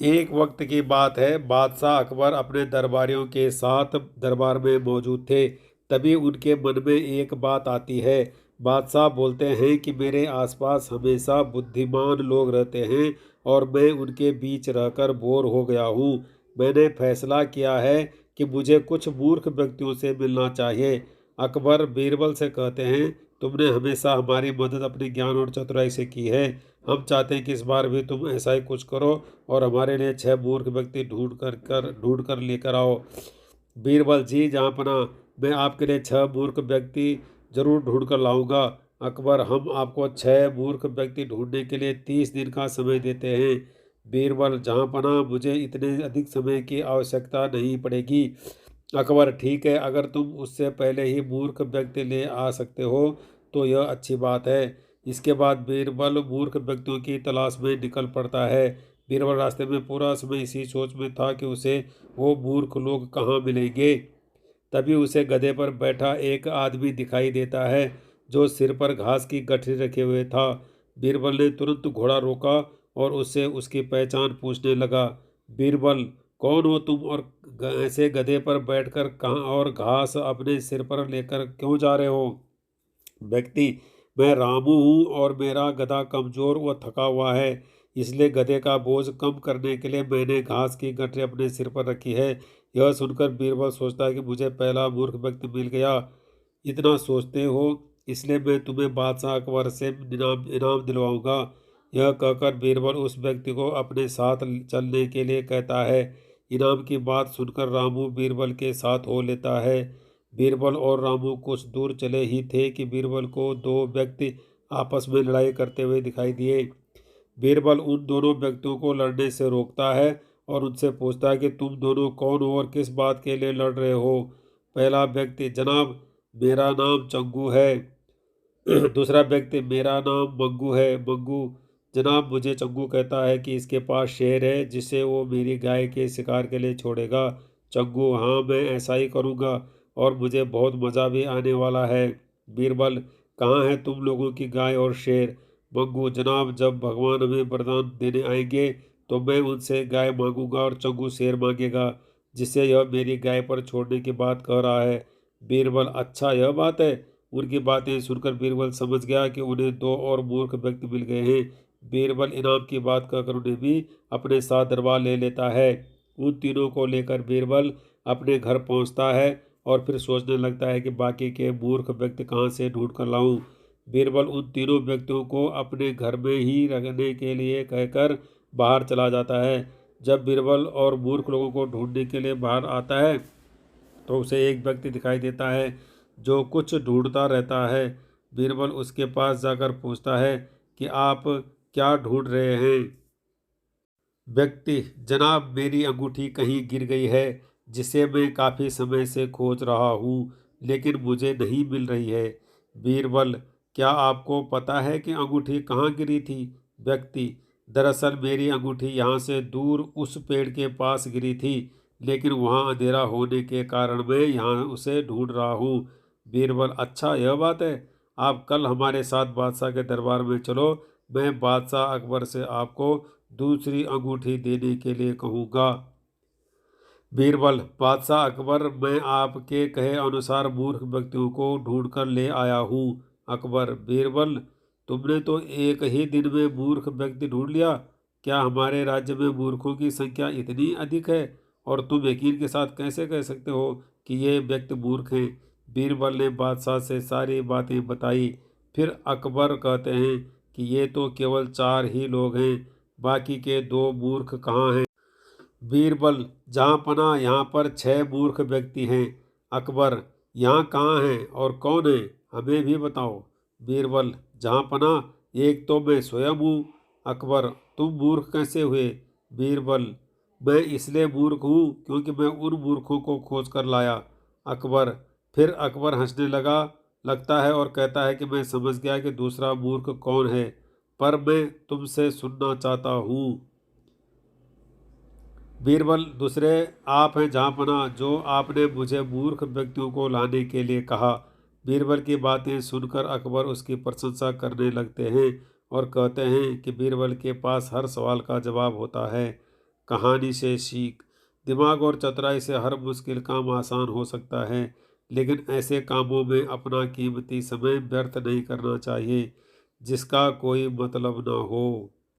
एक वक्त की बात है, बादशाह अकबर अपने दरबारियों के साथ दरबार में मौजूद थे। तभी उनके मन में एक बात आती है। बादशाह बोलते हैं कि मेरे आसपास हमेशा बुद्धिमान लोग रहते हैं और मैं उनके बीच रहकर बोर हो गया हूँ। मैंने फैसला किया है कि मुझे कुछ मूर्ख व्यक्तियों से मिलना चाहिए। अकबर बीरबल से कहते हैं, तुमने हमेशा हमारी मदद अपने ज्ञान और चतुराई से की है। हम चाहते हैं कि इस बार भी तुम ऐसा ही कुछ करो और हमारे लिए 6 मूर्ख व्यक्ति ढूंढ कर लेकर आओ। बीरबल जी जहाँपना, मैं आपके लिए 6 मूर्ख व्यक्ति जरूर ढूंढ कर लाऊंगा। अकबर, हम आपको 6 मूर्ख व्यक्ति ढूंढने के लिए 30 दिन का समय देते हैं। बीरबल, जहाँपना मुझे इतने अधिक समय की आवश्यकता नहीं पड़ेगी। अकबर, ठीक है, अगर तुम उससे पहले ही मूर्ख व्यक्ति ले आ सकते हो तो यह अच्छी बात है। इसके बाद बीरबल मूर्ख व्यक्तियों की तलाश में निकल पड़ता है। बीरबल रास्ते में पूरा समय इसी सोच में था कि उसे वो मूर्ख लोग कहाँ मिलेंगे। तभी उसे गधे पर बैठा एक आदमी दिखाई देता है जो सिर पर घास की गठरी रखे हुए था। बीरबल ने तुरंत घोड़ा रोका और उससे उसकी पहचान पूछने लगा। बीरबल, कौन हो तुम और ऐसे गधे पर बैठकर कहाँ और घास अपने सिर पर लेकर क्यों जा रहे हो? व्यक्ति, मैं रामू हूँ और मेरा गधा कमजोर व थका हुआ है, इसलिए गधे का बोझ कम करने के लिए मैंने घास की गठरी अपने सिर पर रखी है। यह सुनकर बीरबल सोचता है कि मुझे पहला मूर्ख व्यक्ति मिल गया। इतना सोचते हो इसलिए मैं तुम्हें बादशाह अकबर से इनाम इनाम दिलवाऊंगा। यह कहकर बीरबल उस व्यक्ति को अपने साथ चलने के लिए कहता है। इनाम की बात सुनकर रामू बीरबल के साथ हो लेता है। बीरबल और रामू कुछ दूर चले ही थे कि बीरबल को 2 व्यक्ति आपस में लड़ाई करते हुए दिखाई दिए। बीरबल उन दोनों व्यक्तियों को लड़ने से रोकता है और उनसे पूछता है कि तुम दोनों कौन हो और किस बात के लिए लड़ रहे हो? पहला व्यक्ति, जनाब, मेरा नाम चंगू है। दूसरा व्यक्ति, मेरा नाम मंगू है। मंगू, जनाब, मुझे चंगू कहता है कि इसके पास शेर है जिसे वो मेरी गाय के शिकार के लिए छोड़ेगा। चंगू, हाँ, मैं ऐसा ही करूँगा और मुझे बहुत मज़ा भी आने वाला है। बीरबल, कहाँ है तुम लोगों की गाय और शेर? मंगू, जनाब, जब भगवान हमें वरदान देने आएंगे तो मैं उनसे गाय मांगूंगा और चंगू शेर मांगेगा, जिससे यह मेरी गाय पर छोड़ने की बात कह रहा है। बीरबल, अच्छा, यह बात है। उनकी बातें सुनकर बीरबल समझ गया कि उन्हें 2 और मूर्ख व्यक्ति मिल गए हैं। बीरबल इनाम की बात कहकर उन्हें भी अपने साथ दरबार ले लेता है। उन तीनों को लेकर बीरबल अपने घर पहुंचता है और फिर सोचने लगता है कि बाकी के मूर्ख व्यक्ति कहाँ से ढूंढ कर लाऊं। बीरबल उन तीनों व्यक्तियों को अपने घर में ही रहने के लिए कहकर बाहर चला जाता है। जब बीरबल और मूर्ख लोगों को ढूंढने के लिए बाहर आता है तो उसे एक व्यक्ति दिखाई देता है जो कुछ ढूंढता रहता है। बीरबल उसके पास जाकर पूछता है कि आप क्या ढूंढ रहे हैं? व्यक्ति, जनाब, मेरी अंगूठी कहीं गिर गई है जिसे मैं काफ़ी समय से खोज रहा हूँ लेकिन मुझे नहीं मिल रही है। बीरबल, क्या आपको पता है कि अंगूठी कहाँ गिरी थी? व्यक्ति, दरअसल मेरी अंगूठी यहाँ से दूर उस पेड़ के पास गिरी थी लेकिन वहाँ अंधेरा होने के कारण मैं यहाँ उसे ढूंढ रहा हूँ। बीरबल, अच्छा, यह बात है। आप कल हमारे साथ बादशाह के दरबार में चलो। मैं बादशाह अकबर से आपको दूसरी अंगूठी देने के लिए कहूँगा। बीरबल, बादशाह अकबर, मैं आपके कहे अनुसार मूर्ख व्यक्तियों को ढूंढ कर ले आया हूँ। अकबर, बीरबल, तुमने तो एक ही दिन में मूर्ख व्यक्ति ढूंढ लिया। क्या हमारे राज्य में मूर्खों की संख्या इतनी अधिक है और तुम यकीन के साथ कैसे कह सकते हो कि ये व्यक्ति मूर्ख हैं? बीरबल ने बादशाह से सारी बातें बताई। फिर अकबर कहते हैं कि ये तो केवल 4 ही लोग हैं, बाकी के 2 मूर्ख कहाँ हैं? बीरबल, जहाँ पना यहाँ पर 6 मूर्ख व्यक्ति हैं। अकबर, यहाँ कहाँ हैं और कौन है? हमें भी बताओ। बीरबल, जहाँ पना एक तो मैं स्वयं हूँ। अकबर, तुम मूर्ख कैसे हुए? बीरबल, मैं इसलिए मूर्ख हूँ क्योंकि मैं उन मूर्खों को खोज कर लाया। अकबर, फिर अकबर हंसने लगता है और कहता है कि मैं समझ गया कि दूसरा मूर्ख कौन है, पर मैं तुमसे सुनना चाहता हूँ। बीरबल, दूसरे आप हैं जहाँपना, जो आपने मुझे मूर्ख व्यक्तियों को लाने के लिए कहा। बीरबल की बातें सुनकर अकबर उसकी प्रशंसा करने लगते हैं और कहते हैं कि बीरबल के पास हर सवाल का जवाब होता है। कहानी से सीख। दिमाग और चतुराई से हर मुश्किल काम आसान हो सकता है, लेकिन ऐसे कामों में अपना कीमती समय व्यर्थ नहीं करना चाहिए जिसका कोई मतलब ना हो।